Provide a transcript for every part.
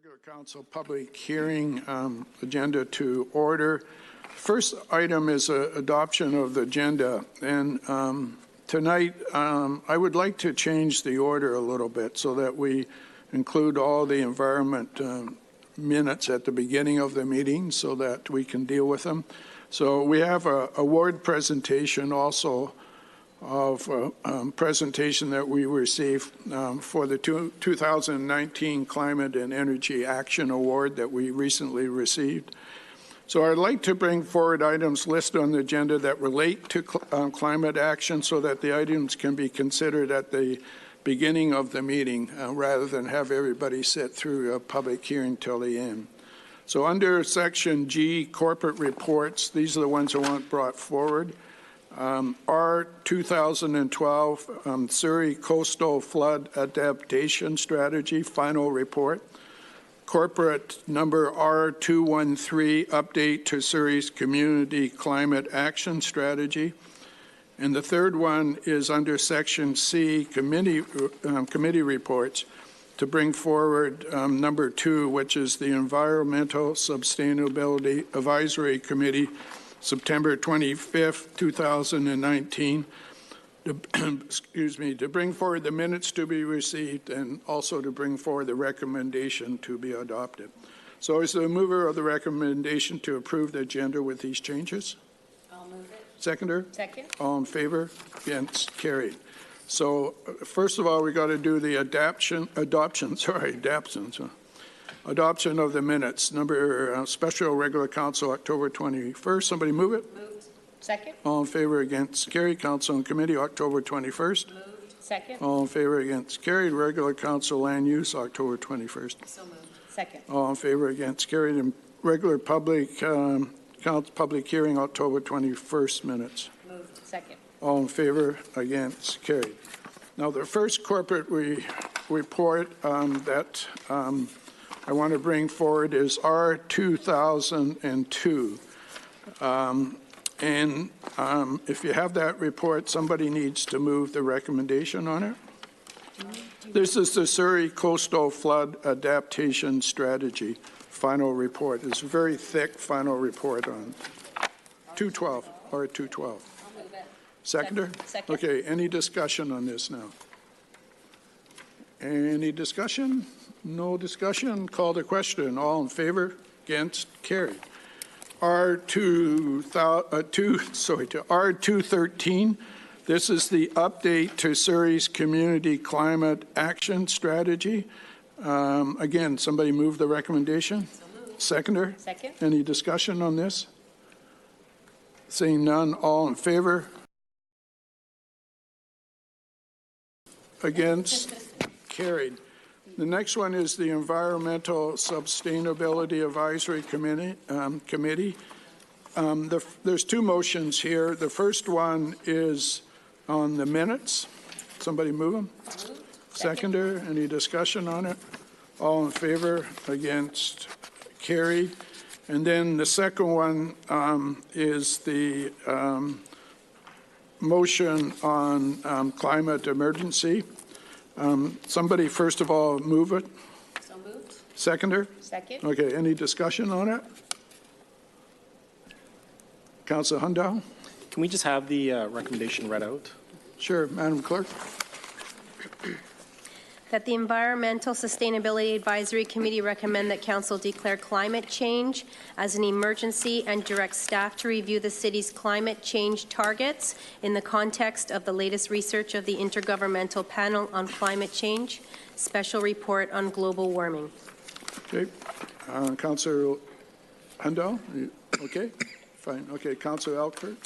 Regular Council public hearing agenda to order. First item is adoption of the agenda, and tonight I would like to change the order a little bit so that we include all the environment minutes at the beginning of the meeting so that we can deal with them. So we have a award presentation also of a presentation that we received for the 2019 Climate and Energy Action Award that we recently received. So I'd like to bring forward items listed on the agenda that relate to climate action so that the items can be considered at the beginning of the meeting rather than have everybody sit through a public hearing till the end. So under section G, corporate reports, these are the ones I want brought forward. Our 2012 Surrey Coastal Flood Adaptation Strategy final report. Corporate number R213, update to Surrey's Community Climate Action Strategy. And the third one is under section C, committee reports, to bring forward number 2, which is the Environmental Sustainability Advisory Committee, September 25th, 2019, to bring forward the minutes to be received and also to bring forward the recommendation to be adopted. So is the mover of the recommendation to approve the agenda with these changes? I'll move it. Seconder? Second. All in favor? Against? Carried. So first of all, we got to do the adoption of the minutes. Number special regular council, October 21st. Somebody move it. Moved. Second. All in favor, against, carried. Council and committee, October 21st. Moved. Second. All in favor, against, carried. Regular council land use, October 21st. So moved. Second. All in favor, against, carried. And regular public hearing, October 21st minutes. Moved. Second. All in favor, against, carried. Now the first corporate report that I want to bring forward is R2002. And if you have that report, somebody needs to move the recommendation on it. This is the Surrey Coastal Flood Adaptation Strategy final report. It's a very thick final report on 212 or 212. Seconder? Second. Okay, any discussion on this now? Any discussion? No discussion? Call the question. All in favor? Against? Carried. R213. This is the update to Surrey's Community Climate Action Strategy. Again, somebody move the recommendation? So moved. Seconder? Second. Any discussion on this? Seeing none, all in favor? Against? Carried. The next one is the Environmental Sustainability Advisory Committee. There's two motions here. The first one is on the minutes. Somebody move them. Seconder, any discussion on it? All in favor? Against? Carried. And then the second one is the motion on climate emergency. Somebody, first of all, move it. So moved. Seconder? Second. Okay, any discussion on it? Councillor Hundal? Can we just have the recommendation read out? Sure, Madam Clerk. That the Environmental Sustainability Advisory Committee recommend that Council declare climate change as an emergency and direct staff to review the city's climate change targets in the context of the latest research of the Intergovernmental Panel on Climate Change, Special Report on Global Warming. Okay. Councillor Hundal? Okay. Fine. Okay. Councillor Elkford?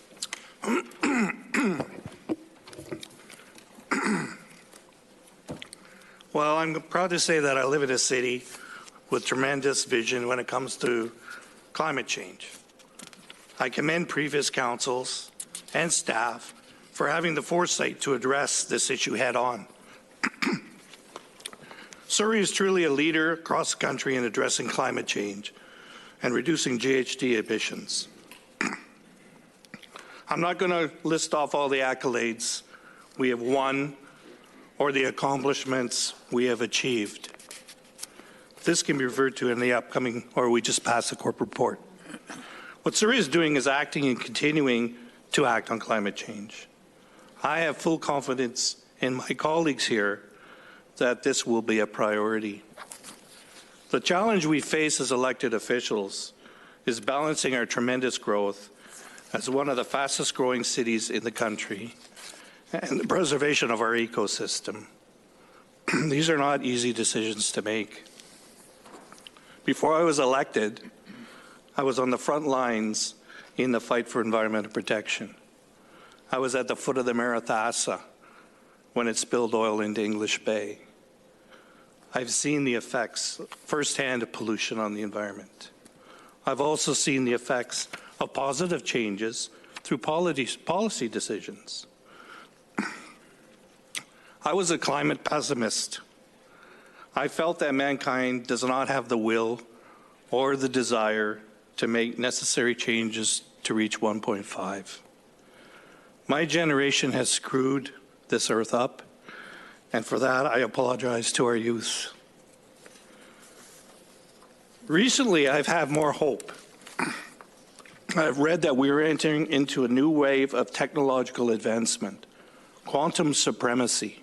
Well, I'm proud to say that I live in a city with tremendous vision when it comes to climate change. I commend previous councils and staff for having the foresight to address this issue head on. Surrey is truly a leader across the country in addressing climate change and reducing GHG emissions. I'm not going to list off all the accolades we have won or the accomplishments we have achieved. this can be referred to in the upcoming, or we just pass the corporate report. What Surrey is doing is acting and continuing to act on climate change. I have full confidence in my colleagues here that this will be a priority. The challenge we face as elected officials is balancing our tremendous growth as one of the fastest growing cities in the country and the preservation of our ecosystem. These are not easy decisions to make. Before I was elected, I was on the front lines in the fight for environmental protection. I was at the foot of the Marathassa when it spilled oil into English Bay. I've seen the effects firsthand of pollution on the environment. I've also seen the effects of positive changes through policy decisions. I was a climate pessimist. I felt that mankind does not have the will or the desire to make necessary changes to reach 1.5. My generation has screwed this earth up, and for that I apologize to our youth. Recently, I've had more hope. I've read that we are entering into a new wave of technological advancement, quantum supremacy.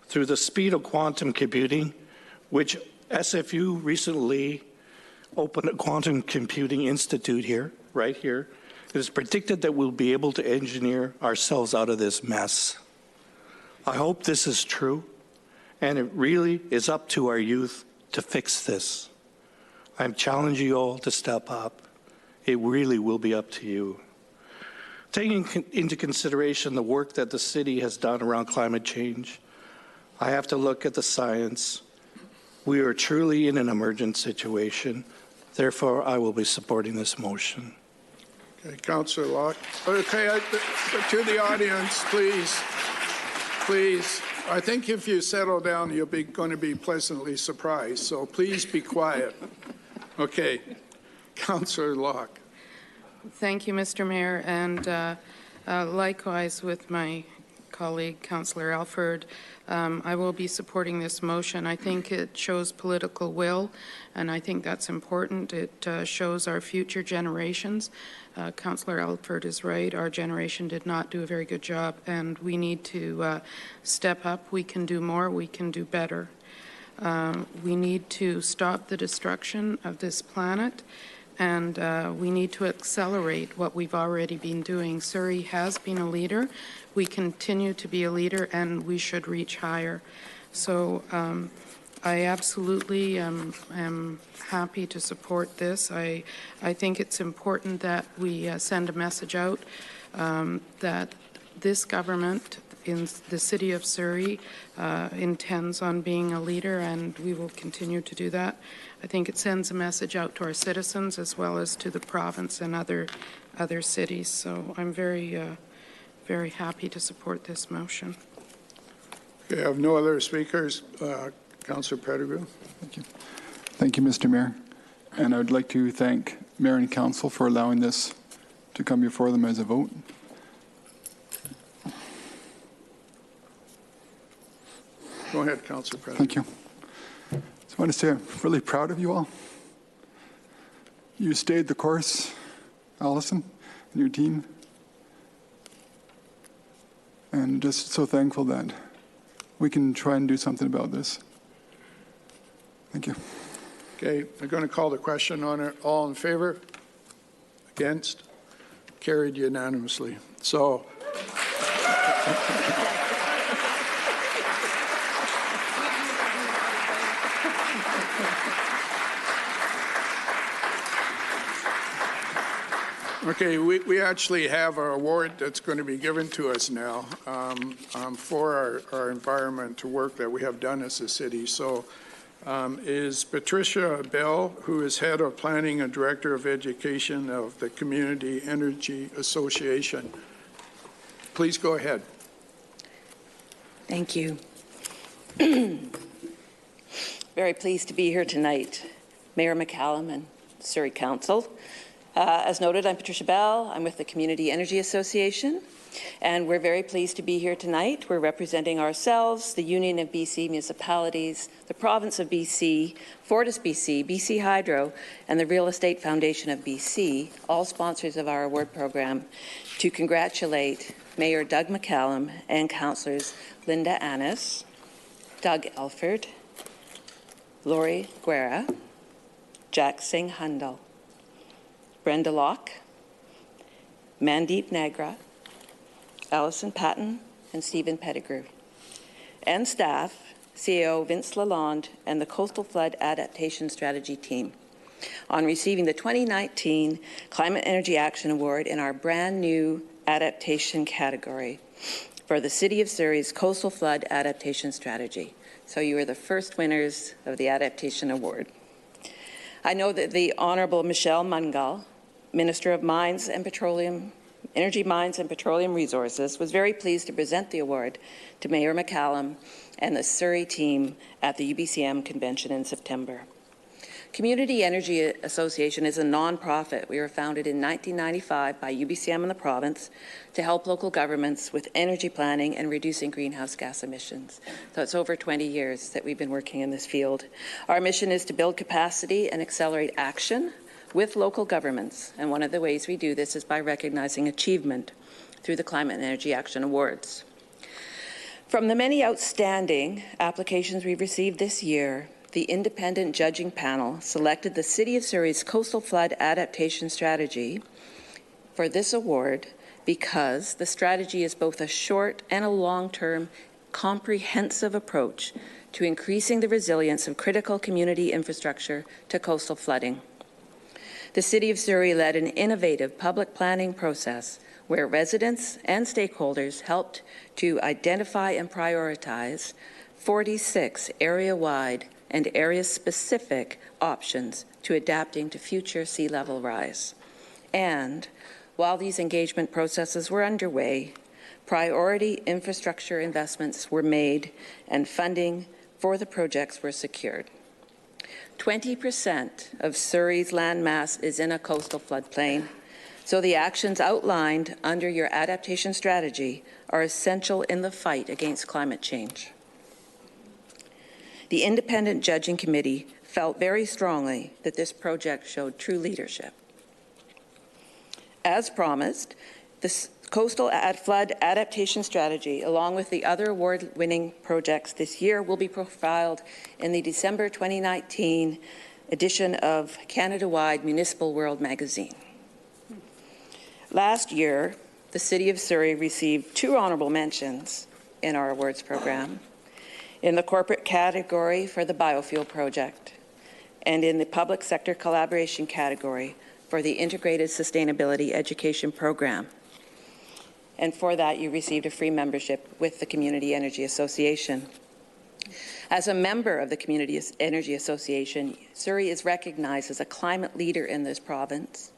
Through the speed of quantum computing, which SFU recently opened a quantum computing institute here, right here, it is predicted that we'll be able to engineer ourselves out of this mess. I hope this is true, and it really is up to our youth to fix this. I'm challenging you all to step up. It really will be up to you. Taking into consideration the work that the city has done around climate change, I have to look at the science. We are truly in an emergent situation. Therefore, I will be supporting this motion. Okay, Councillor Locke. Okay, to the audience, please. Please. I think if you settle down, you'll be going to be pleasantly surprised. So please be quiet. Okay. Councillor Locke. Thank you, Mr. Mayor, and likewise with my colleague, Councillor Alford, I will be supporting this motion. I think it shows political will, and I think that's important. It shows our future generations. Councillor Alford is right. Our generation did not do a very good job, and we need to step up. We can do more. We can do better. We need to stop the destruction of this planet, and we need to accelerate what we've already been doing. Surrey has been a leader. We continue to be a leader, and we should reach higher. So I absolutely am happy to support this. I think it's important that we send a message out that this government in the city of Surrey intends on being a leader, and we will continue to do that. I think it sends a message out to our citizens as well as to the province and other cities. So I'm very happy to support this motion. Okay, I have no other speakers. Councillor Pettigrew. Thank you. Thank you, Mr. Mayor. And I would like to thank Mayor and Council for allowing this to come before them as a vote. Go ahead, Councillor Pettigrew. Thank you. I want to say I'm really proud of you all. You stayed the course, Allison, and your team. And just so thankful that we can try and do something about this. Thank you. Okay, I'm going to call the question on it. All in favor? Against? Carried unanimously. So, okay, we actually have an award that's going to be given to us now for our environment work that we have done as a city. So is Patricia Bell, who is head of planning and director of education of the Community Energy Association. Please go ahead. Thank you. Very pleased to be here tonight. Mayor McCallum and Surrey Council. As noted, I'm Patricia Bell. I'm with the Community Energy Association. And we're very pleased to be here tonight. We're representing ourselves, the Union of BC Municipalities, the Province of BC, Fortis BC, BC Hydro, and the Real Estate Foundation of BC, all sponsors of our award program, to congratulate Mayor Doug McCallum and Councillors Linda Annis, Doug Elford, Lori Guerra, Jack Singh Hundal, Brenda Locke, Mandeep Nagra, Alison Patton, and Stephen Pettigrew, and staff, CAO Vince Lalonde and the Coastal Flood Adaptation Strategy team, on receiving the 2019 Climate Energy Action Award in our brand new adaptation category for the City of Surrey's Coastal Flood Adaptation Strategy. So you are the first winners of the Adaptation Award. I know that the Honourable Michelle Mungal, Minister of Mines and Petroleum, Energy, Mines and Petroleum Resources, was very pleased to present the award to Mayor McCallum and the Surrey team at the UBCM convention in September. Community Energy Association is a non-profit. We were founded in 1995 by UBCM in the province to help local governments with energy planning and reducing greenhouse gas emissions. So it's over 20 years that we've been working in this field. Our mission is to build capacity and accelerate action with local governments, and one of the ways we do this is by recognizing achievement through the Climate and Energy Action Awards. From the many outstanding applications we've received this year, the independent judging panel selected the City of Surrey's Coastal Flood Adaptation Strategy for this award because the strategy is both a short and a long-term comprehensive approach to increasing the resilience of critical community infrastructure to coastal flooding. The City of Surrey led an innovative public planning process where residents and stakeholders helped to identify and prioritize 46 area-wide and area-specific options to adapting to future sea level rise. And while these engagement processes were underway, priority infrastructure investments were made and funding for the projects were secured. 20% of Surrey's land mass is in a coastal floodplain, so the actions outlined under your adaptation strategy are essential in the fight against climate change. The independent judging committee felt very strongly that this project showed true leadership. As promised, the Coastal Flood Adaptation Strategy, along with the other award-winning projects this year, will be profiled in the December 2019 edition of Canada-wide Municipal World magazine. Last year, the City of Surrey received 2 honourable mentions in our awards program, in the corporate category for the biofuel project, and in the public sector collaboration category for the Integrated Sustainability Education Program. And for that, you received a free membership with the Community Energy Association. As a member of the Community Energy Association, Surrey is recognized as a climate leader in this province,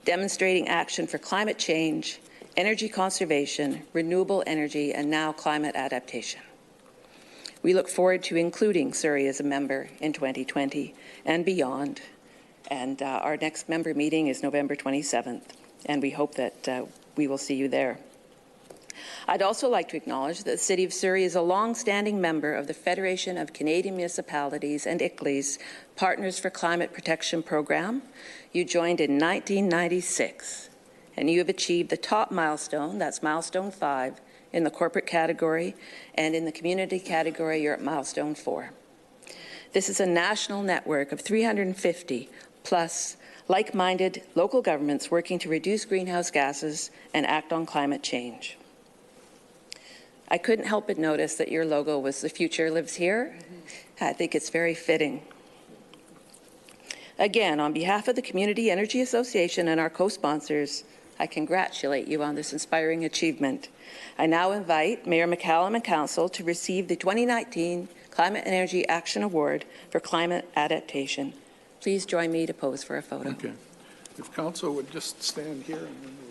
demonstrating action for climate change, energy conservation, renewable energy, and now climate adaptation. We look forward to including Surrey as a member in 2020 and beyond. And our next member meeting is November 27th, and we hope that we will see you there. I'd also like to acknowledge that the City of Surrey is a long-standing member of the Federation of Canadian Municipalities and ICLEI's Partners for Climate Protection program. You joined in 1996, and you have achieved the top milestone, that's milestone 5, in the corporate category, and in the community category, you're at milestone 4. This is a national network of 350 plus like-minded local governments working to reduce greenhouse gases and act on climate change. I couldn't help but notice that your logo was "The Future Lives Here." I think it's very fitting. Again, on behalf of the Community Energy Association and our co-sponsors, I congratulate you on this inspiring achievement. I now invite Mayor McCallum and Council to receive the 2019 Climate and Energy Action Award for Climate Adaptation. Please join me to pose for a photo. Okay. If Council would just stand here and then we'll